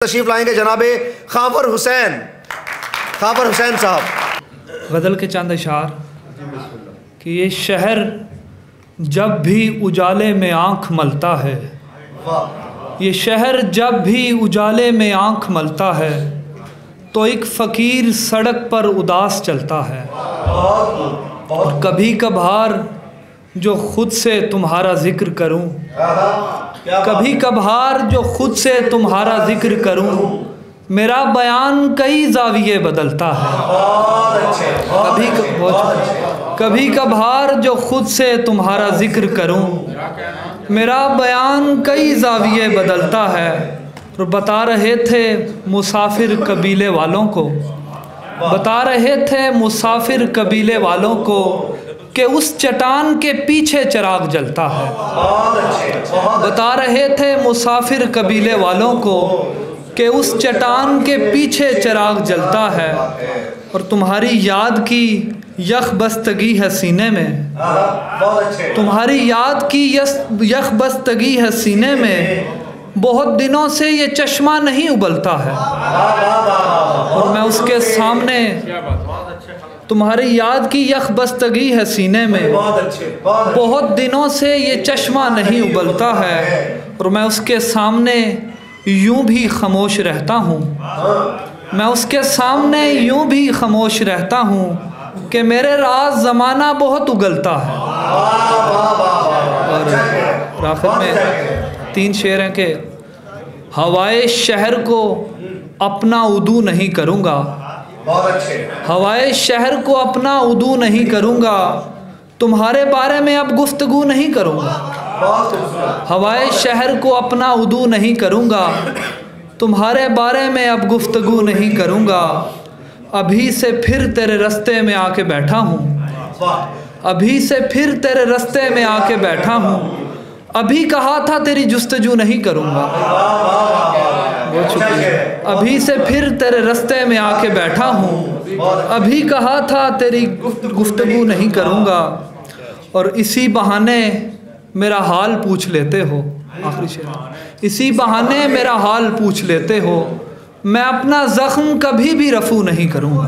तशरीफ लाएंगे जनाबे खावर हुसैन साहब। गज़ल के चंद अशार कि ये शहर जब भी उजाले में आँख मलता है, ये शहर जब भी उजाले में आँख मलता है तो एक फ़कीर सड़क पर उदास चलता है। और कभी कभार जो खुद से तुम्हारा ज़िक्र करूं, कभी कभार जो खुद से तुम्हारा ज़िक्र करूं, मेरा बयान कई ज़ाविये बदलता है। कभी कभार जो खुद से तुम्हारा ज़िक्र करूं, मेरा बयान कई ज़ाविये बदलता है। और बता रहे थे मुसाफिर कबीले वालों को, बता रहे थे मुसाफिर कबीले वालों को कि उस चट्टान के पीछे चिराग जलता है। बता रहे थे मुसाफिर कबीले वालों को कि उस चट्टान के पीछे चिराग जलता है। और तुम्हारी याद की यख बस्तगी है सीने में, तुम्हारी याद की यख बस्तगी है सीने में, बहुत दिनों से ये चश्मा नहीं उबलता है। और मैं उसके सामने, तुम्हारी याद की यख बस्तगी है सीने में, बहुत दिनों से ये चश्मा नहीं उबलता है। और मैं उसके सामने यूं भी खामोश रहता हूँ, मैं उसके सामने यूं भी खामोश रहता हूँ कि मेरे राज ज़माना बहुत उगलता है। और आखिर में 3 शेर हैं कि हवाए शहर को अपना उदू नहीं करूँगा, हवाए शहर को अपना उदू नहीं करूँगा, तुम्हारे बारे में अब गुफ्तगू नहीं करूँगा। हवाए शहर को अपना उदू नहीं करूँगा, तुम्हारे बारे में अब गुफ्तगू नहीं करूँगा। अभी से फिर तेरे रास्ते में आके बैठा हूँ, अभी से फिर तेरे रास्ते में आके बैठा हूँ, अभी कहा था तेरी जुस्तजू नहीं करूँगा। बहुत शुक्रिया। अभी से फिर तेरे रास्ते में आके बैठा हूँ, अभी कहा था तेरी गुफ्तगू नहीं करूँगा। और इसी बहाने मेरा हाल पूछ लेते हो, आखिरी शेर, इसी बहाने मेरा हाल पूछ लेते हो, मैं अपना ज़ख्म कभी भी रफू नहीं करूँगा।